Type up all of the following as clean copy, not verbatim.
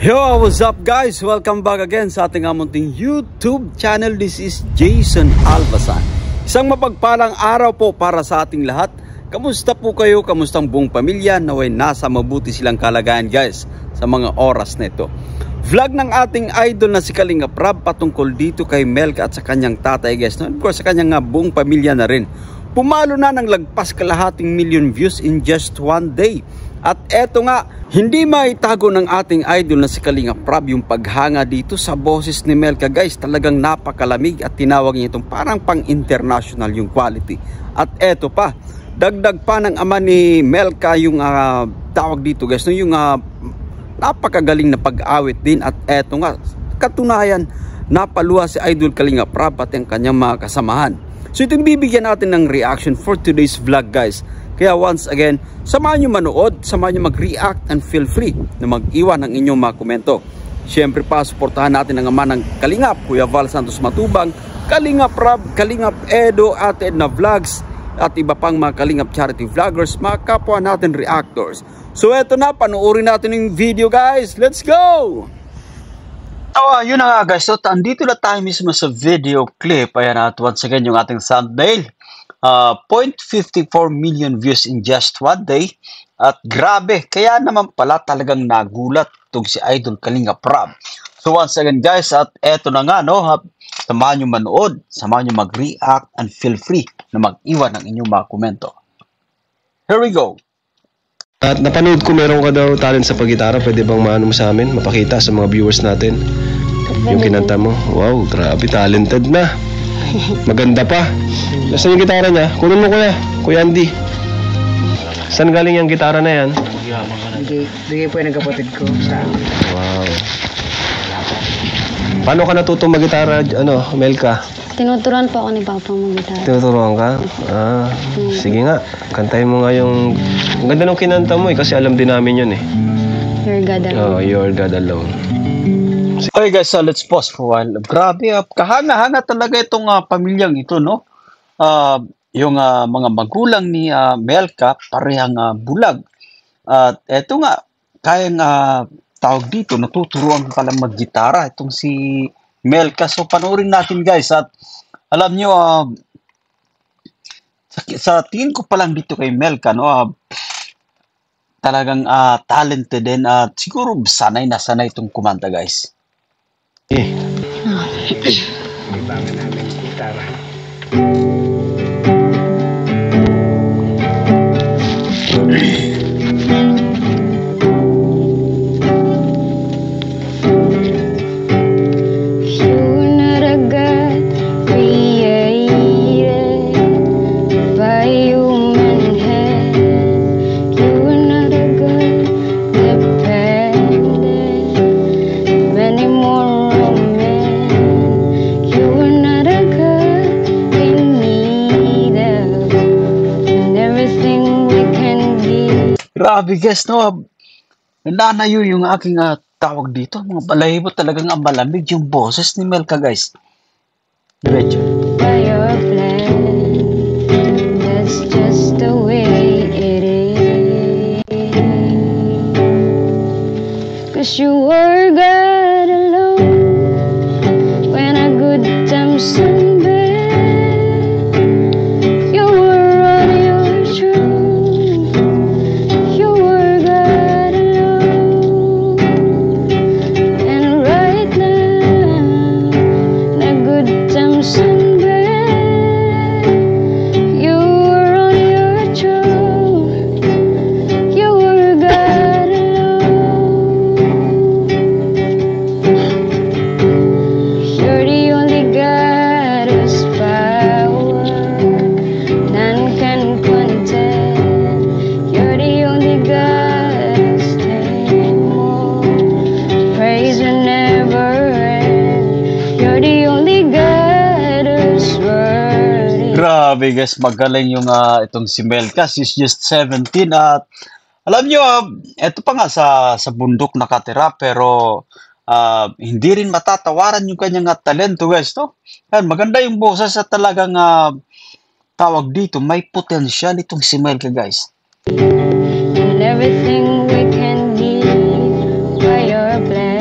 Yo, what's up guys? Welcome back again sa ating amunting YouTube channel. This is Jason Albasan. Isang mapagpalang araw po para sa ating lahat. Kamusta po kayo? Kamustang buong pamilya? Naway nasa mabuti silang kalagayan guys sa mga oras na ito. Vlog ng ating idol na si Kalingap Rab patungkol dito kay Melka at sa kanyang tatay guys. Of course sa kanyang buong pamilya na rin. Pumalo na ng lagpas kalahating million views in just one day. At eto nga, hindi maitago ng ating idol na si Kalingap Rab yung paghanga dito sa boses ni Melka guys. Talagang napakalamig at tinawag niya itong parang pang-international yung quality. At eto pa, dagdag pa ng ama ni Melka yung tawag dito guys, no, yung napakagaling na pag-awit din. At eto nga, katunayan, napaluha si idol Kalingap Rab at ang kanyang mga kasamahan. So itong bibigyan natin ng reaction for today's vlog guys. Kaya once again, samahan nyo manood, samahan nyo mag-react and feel free na mag-iwan ng inyong mga komento. Siyempre pa, suportahan natin ang ama ng Kalingap, Kuya Val Santos Matubang, Kalingap Rab, Kalingap Edo, Ate Edna Vlogs, at iba pang mga Kalingap charity vloggers, mga kapwa natin reactors. So eto na, panoorin natin yung video guys. Let's go! Yun na nga guys, so andito na tayo mismo sa video clip. Ayan at once again yung ating thumbnail. 0.54 million views in just one day. At grabe, kaya naman pala talagang nagulat itong si Idol Kalingap Rab. So once again guys, at eto na nga, no, samahan nyo manood, samahan nyo mag-react and feel free na mag-iwan ng inyong mga komento. Here we go. At napanood ko meron ka daw talent sa paggitara. Pwede bang maano mo sa amin, mapakita sa mga viewers natin yung kinanta mo? Wow, grabe, talented na. Maganda pa. Nasaan yung gitara niya? Kunin mo Kuya Andy. Saan galing yung gitara na yan? Bigay po yung kapatid ko sa akin. Wow. Paano ka natutong mag-gitara, Melka? Tinuturuan po ako ni Papa mag-gitara. Tinuturuan ka? Sige nga. Kantahin mo nga yung... Ang ganda nung kinanta mo kasi alam din namin yun eh. Your God Alone. Oh, Your God Alone. Okay guys, so let's pause for a while. Grabe, kahanga-hanga talaga itong pamilyang ito, no? Yung mga magulang ni Melka, parehang bulag. At eto nga, kayang tawag dito, natuturuan pala mag-gitara itong si Melka. So panoorin natin guys. At alam nyo, sa tingin ko pa lang dito kay Melka, no? Talagang talented din at siguro sanay na sanay itong kumanta guys. Ibangan namin sa gitara. Grabe guys, no? Nanayo yung aking tawag dito. Mga balahibo talagang ang malamig yung boses ni Melka guys. Diretso. By your plan, that's just the way it is. 'Cause you were God alone when a good time sunburned. You were on your throne. You were God alone. And right now, a good time sunburned. You were on your throne. You were God alone. You're the only God whose power none can contend. You're the only God whose name more praise will never end. You're the only God who's worthy. Grabe guys, magaling yung itong si Melka. She's just 17 at alam nyo, ito pa nga sa bundok nakatira pero hindi rin matatawaran yung kanyang talento guys, no? Yan, maganda yung boses at talagang tawag dito, may potential itong si Melka guys. And everything we can give by your plan.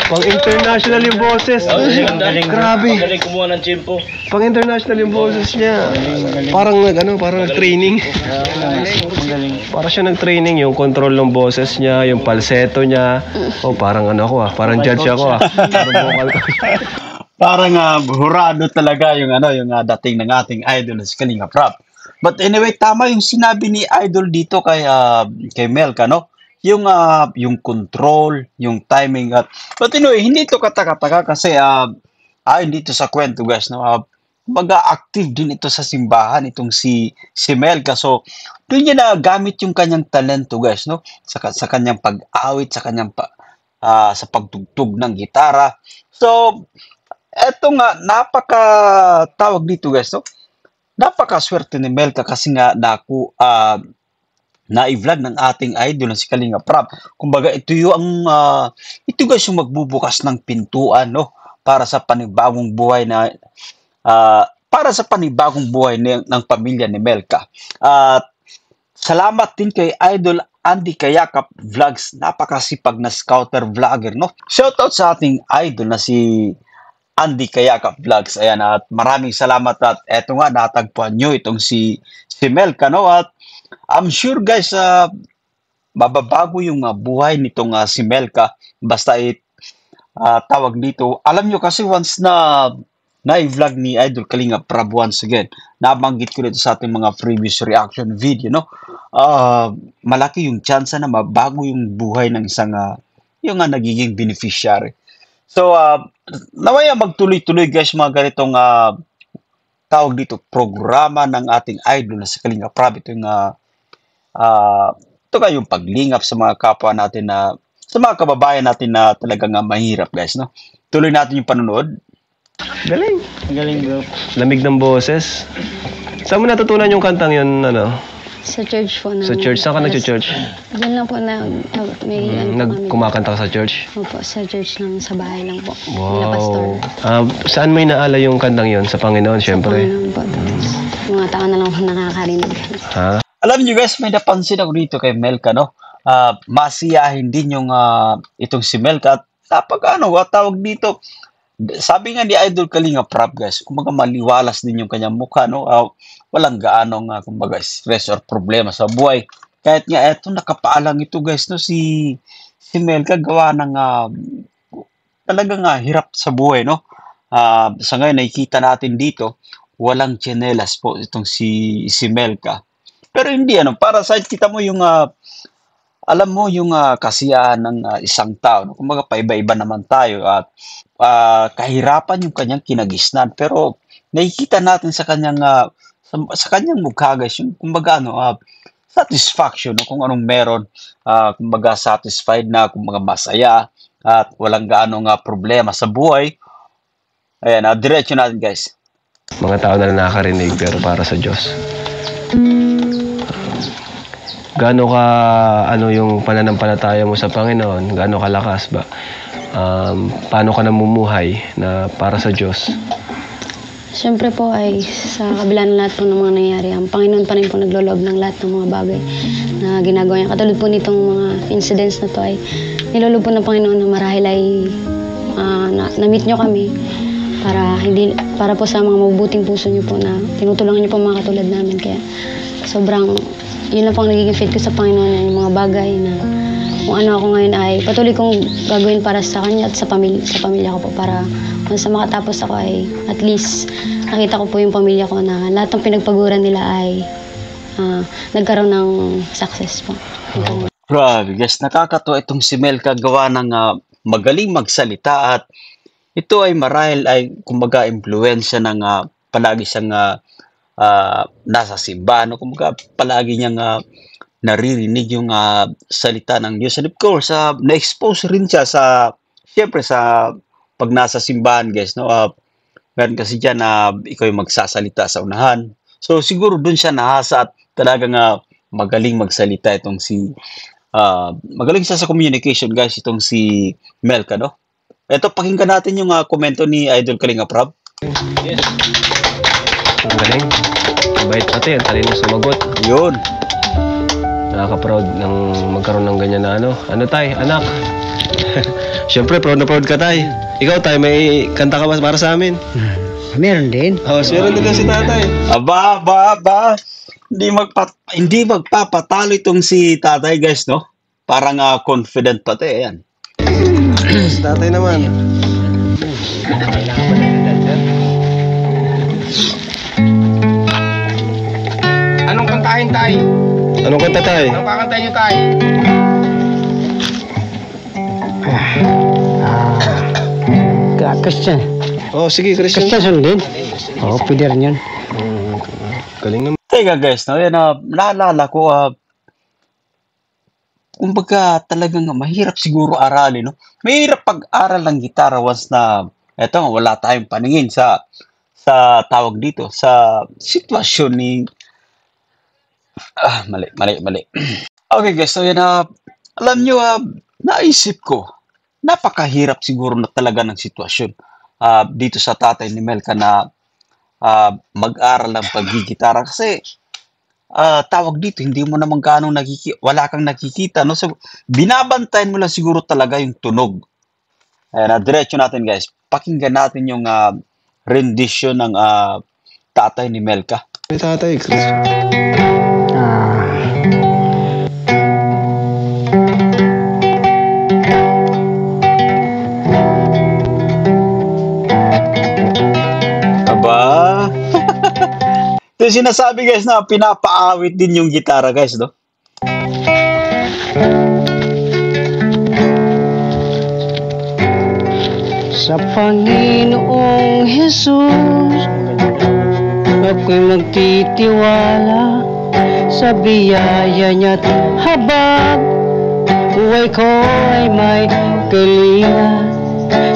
Pang international yung boses. Grabe. Galing kumuha ng chimpo. Pang international yung boses niya. Parang nag-training. Para siya nag-training yung control ng boses niya, yung falsetto niya. Oh, parang parang judge ako Parang vocal coach. Parang hurado talaga yung dating ng ating idol si Kalinga Prab. But anyway, tama yung sinabi ni Idol dito kay Melka, no? Yung control, yung timing but anyway, hindi ito kataka-taka kasi dito sa kwento guys, no? Active din ito sa simbahan itong si Melka. So, doon niya na gamit yung kanyang talento guys, no? Sa kanyang pag-awit, sa kanyang sa pagtugtog ng gitara. So, eto nga napaka-tawag dito guys, no? Napaka-swerte ni Melka kasi nga na-i-vlog ng ating idol na si Kalinga Prab. Kumbaga ito guys yung magbubukas ng pintuan, no, para sa panibagong buhay ng pamilya ni Melka. At salamat din kay Idol Andy Kayakap Vlogs, napakasipag na scouter vlogger, no. Shoutout sa ating idol na si Andy Kayakap Vlogs. Ayan, at maraming salamat at eto nga natagpuan nyo itong si Melka, no. At I'm sure guys, mababago yung buhay nitong si Melka basta tawag dito. Alam nyo kasi once na-vlog ni Idol Kalinga Prab once again, nabanggit ko dito sa ating mga previous reaction video, no? Malaki yung chance na mabago yung buhay ng isang yung nagiging beneficiary. So, nawaya magtuloy-tuloy guys mga ganitong tawag dito, programa ng ating idol na si Kalinga Prab. Ito yung paglingap sa mga kapwa natin sa mga kababayan natin na talagang mahirap guys, no? Tuloy natin yung panonood. Galing. Galing bro. Lamig ng boses. Saan mo natutunan yung kantang yun, Sa church po namin. Sa church? Saan ka nag-church? Diyan lang po may Kumakanta ka sa church? Opo, sa church lang, sa bahay lang po. Wow. Nila pastor. Saan mo inaala yung kantang yun? Sa Panginoon, syempre. Sa Panginoon po. Mga tao na lang po nakakarinig. Ha? Alam niyo guys, may napansin ako dito kay Melka, no? Masiyahin din yung itong si Melka. At tawag dito, sabi nga ni Idol Kalinga Prab guys, kumbaga maliwalas din yung kanyang mukha, no? Walang gaanong kumbaga stress or problema sa buhay. Kahit nga eto nakapaalang ito guys, no, si Melka gawa ng talagang hirap sa buhay, no? Sa ngayon nakikita natin dito, walang tsinelas po itong si Melka. Pero hindi para sa kita mo yung alam mo yung kasiyahan ng isang tao, no? Kumbaga paiba-iba naman tayo at kahirapan yung kanyang kinagisnan, pero nakikita natin sa kanyang mukha guys yung kumbaga satisfaction, no? Kung anong meron, kumbaga satisfied na, kumbaga masaya at walang gaanong problema sa buhay. Ayan, diretso natin guys. Mga tao na nakakarinig pero para sa Diyos. Gaano ka, yung pananampalataya mo sa Panginoon? Gaano kalakas ba? Paano ka namumuhay na para sa Diyos? Siyempre po ay sa kabila ng lahat po ng mga nangyayari, ang Panginoon pa rin po nagloloob ng lahat ng mga bagay na ginagawa niya. Katulad po nitong mga incidents na to ay niloloob po ng Panginoon na marahil ay na-meet nyo kami para po sa mga mabubuting puso nyo po na tinutulungan nyo po mga katulad namin. Kaya sobrang yun lang po ang nagiging fit ko sa Panginoon, yung mga bagay na kung ano ako ngayon ay patuloy kong gagawin para sa Kanya at sa pamilya ko po, para kung sa makatapos ako ay at least nakita ko po yung pamilya ko na lahat ng pinagpaguran nila ay nagkaroon ng success po. Grabe guys, nakakatuwa itong si Melka gawa ng magaling magsalita at ito ay marahil ay kumbaga impluwensya ng palagi siyang nasa simbahan, no? Kumbaga palagi niyang naririnig yung salita ng Diyos. And of course, na-expose rin siya siyempre sa pag nasa simbahan guys, no? Meron kasi dyan na ikaw yung magsasalita sa unahan. So siguro dun siya nahasa at talagang magaling magsalita itong magaling siya sa communication guys, itong si Melka, no? Ito, pakinggan natin yung komento ni Idol Kalinga Prab. Yes. Ang galing. Mabait pati, ang talino sumagot. Yun. Nakaka-proud ng magkaroon ng ganyan na ano. Ano tay, anak? Siyempre, proud na proud ka tay. Ikaw tay, may kanta ka ba para sa amin? Meron din. Oh, meron din si tatay. Aba. Hindi magpapatalo itong si tatay, guys, no? Parang confident pati, ayan. Si tatay naman. Anong kantahin tayo? Anong kanta tay? Anong kakantahin nyo tayo? Christian. Oh, sige, Christian. Christian sundin? Oo, pwede rin yun. Galing naman. Teka, guys, no? Yan, naalala ko, kumbaga talagang mahirap siguro aralin, no? Mahirap pag-aral ng gitara once na, eto nga, wala tayong paningin sa tawag dito, sa sitwasyon ni, mali. Okay, guys, so yan, alam nyo, naisip ko, napakahirap siguro na talaga ng sitwasyon dito sa tatay ni Melka na mag-aral ng paggigitara kasi tawag dito, hindi mo naman wala kang nakikita, no? So, binabantayan mo lang siguro talaga yung tunog. Ayan, diretso natin, guys. Pakinggan natin yung rendition ng tatay ni Melka. May tatay, Christian. Aba. Ito yung sinasabi, guys, na pinapaawit din yung gitara, guys, no? Sa Panginoong Jesus, ako'y magtitiwala sa biyaya niya't habag. Buhay ko ay may kalinga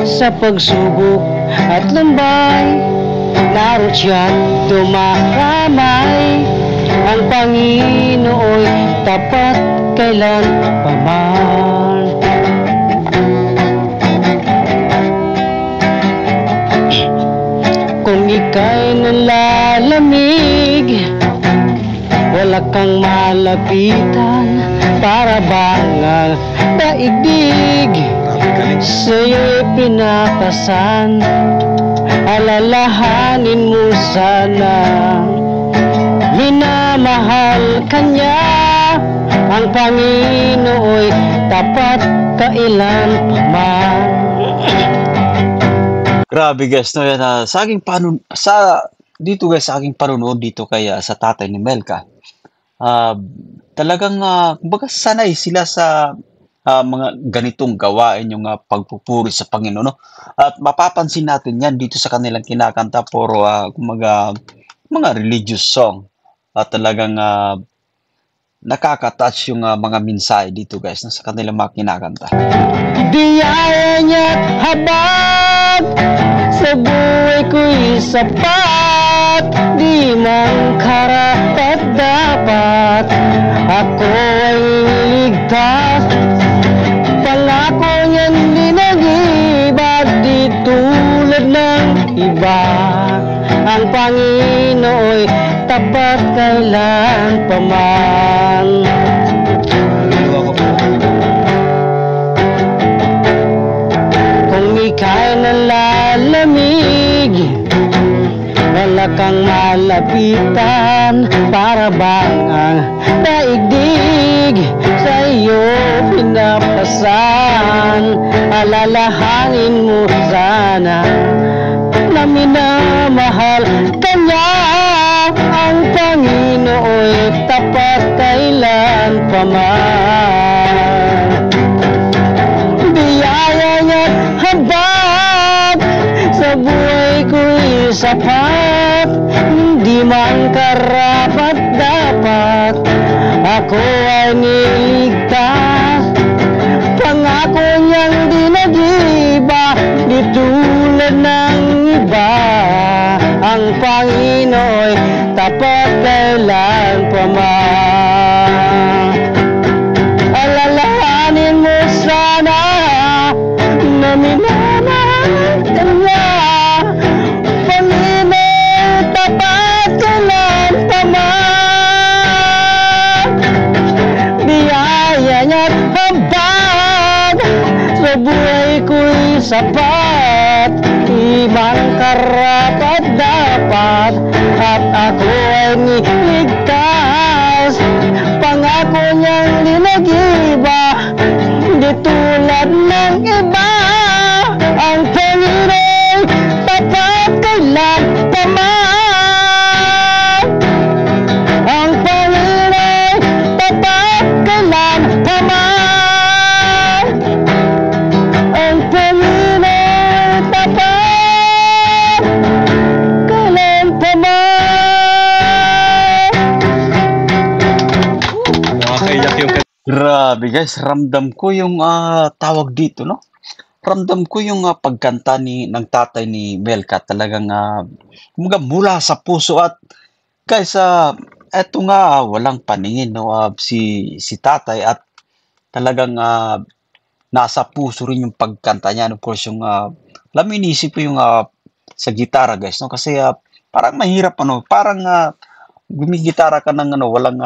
sa pagsubok at lambay. Naroon siya't dumakamay. Ang Panginoo'y tapat kailan paman. Kung ika'y nalalamig, wala kang malapitan, para bang ang daigdig sa'yo'y pinakasan. Alalahanin mo sana, minamahal ka niya. Ang Panginoo'y tapat kailan paman. Grabe, guys, no? Yan, dito, guys, sa aking panunood dito kay sa tatay ni Melka, talagang kumbaga sanay sila sa mga ganitong gawain, yung pagpupuri sa Panginoon, no? At mapapansin natin yan dito sa kanilang kinakanta, puro kumbaga mga religious song, at talagang nakaka-touch yung mga mensahe dito, guys, no? Sa kanilang mga kinakanta. Biyaya niya't habag, sa buhay ko'y sapat. Di man karapat dapat, ako ay ligtas. Pangako niyan di nag-iba, di tulad ng iba. Ang Panginoo'y tapat kailan paman. Kung ika'y nalalamig, wala kang malapitan, para bang ang daigdig sa iyo pinapasan. Alalahanin mo sana na minamahal ka niya. Ang Panginoo'y tapat kailan paman. Biyaya niya't habag, sa buhay ko'y sapat. Hindi man karapat dapat, ako ay niligtas. Pangako niyang di nag-iba, di tulad ng iba. Ang Panginoo'y tapat kailan paman. Alalahanin mo sana na minamahal ka niya. Panginoon, tapat kailan paman. sapat, ibang karapat dapat, at ako ay niligtas. Pangako niyang dinagiba, di tulad ng iba. Ang Panginoon tapat kailan paman. Ang Panginoon tapat kailan paman. Ang Panginoon tapat kailan paman. Nakakaiyak yung Grabe guys, ramdam ko yung tawag dito, no? Ramdam ko yung pagkanta ng tatay ni Melka, talagang kumbaga mula sa puso. At guys, eto nga, walang paningin, no? Si tatay, at talagang nasa puso rin yung pagkanta niya. And of course, yung alam mo, inisip ko yung sa gitara guys, no? Kasi parang mahirap, parang gumigitara ka ng walang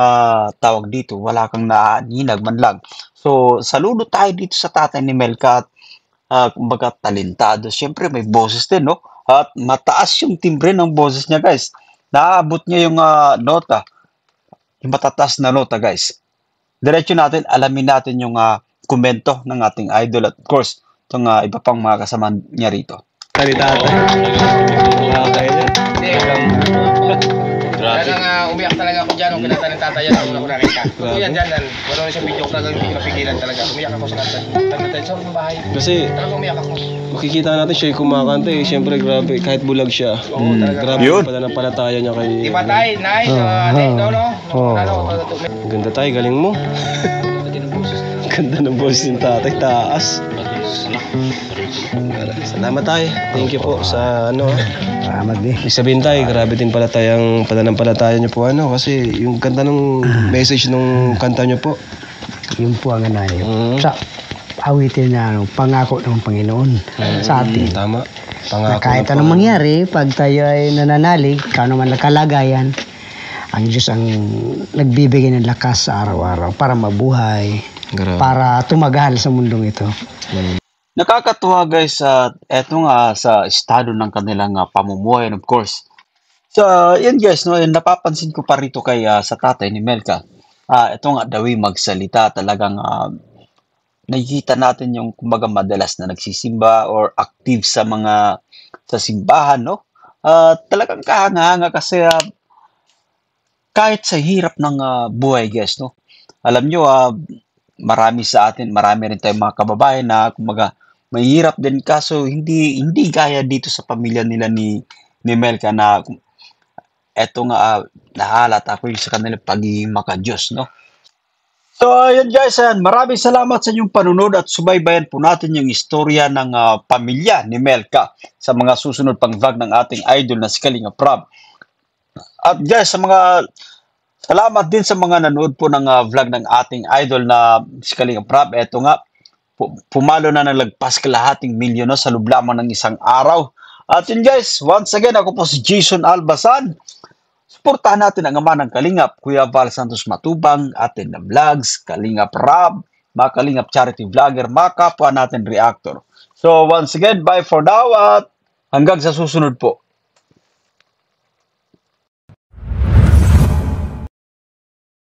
tawag dito, wala kang naaninag man lang. So, saludo tayo dito sa tatay ni Melka. At kumbaga talentado. Siyempre may boses din, no? At mataas yung timbre ng boses niya, guys. Naaabot niya yung nota. Yung matataas na nota, guys. Diretso natin, alamin natin yung komento ng ating idol. At of course, itong iba pang mga kasama niya rito. Talitata. Talagang umiyak talaga ako dyan nung kinanta ng tatay yan. Una ko nakita. Totoo yan dyan. Wala na siyang video ko talaga, hindi ko napigilan talaga. Umiyak ako sa kanta. Kanta sa bahay. Kasi Talagang umiyak ako. makikita natin siya yung kumakanta eh. Siyempre grabe, kahit bulag siya. Oo, talaga. Grabe Yun. yung pananampalataya niya kay... Di ba tayo? Nice. No? Ganda tayo, galing mo. Ganda ng boses ng tatay, taas. Salamat tayo. Thank you po sa Salamat din. Ibig sabihin tayo, grabe din pala tayong pananampalataya niyo po kasi yung kanta ng message nung kanta niyo po. Yun po ang sa awitin na pangako ng Panginoon sa atin. Tama. Na Pangako kahit ng anong mangyari, pag tayo ay nananalig, kano man nakalagayan, ang Diyos ang nagbibigay ng lakas sa araw-araw para mabuhay, Grabe. para tumagal sa mundong ito. Nakakatuwa guys, eto nga sa estado ng kanilang pamumuhay. And of course, so yan guys, no, napapansin ko pa rito kay sa tatay ni Melka. Ito nga daw magsalita, talagang nakikita natin yung kumbaga madalas na nagsisimba or active sa simbahan, no? Talagang kahanga-hanga kasi kahit sa hirap ng buhay guys, no? Alam nyo, marami rin tayong mga kababayan na kumbaga mahirap din, kaso hindi gaya dito sa pamilya nila ni Melka na eto nga nahalata ako yung sa kanilang pagiging maka-Diyos, no? So, ayun guys, maraming salamat sa inyong panunod at subaybayan po natin yung istorya ng pamilya ni Melka sa mga susunod pang vlog ng ating idol na si Kalinga Prab. At guys, salamat din sa mga nanood po ng vlog ng ating idol na si Kalinga Prab. Eto nga, pumalo na nalagpas kalahating milyon sa loob lamang ng isang araw. At yun guys, once again, ako po si Jason Albasan. Suportahan natin ang ama ng Kalingap, Kuya Val Santos Matubang, atin na vlogs, Kalingap Rab, mga Kalingap charity vlogger, mga kapwa natin reactor. So once again, bye for now at hanggang sa susunod po.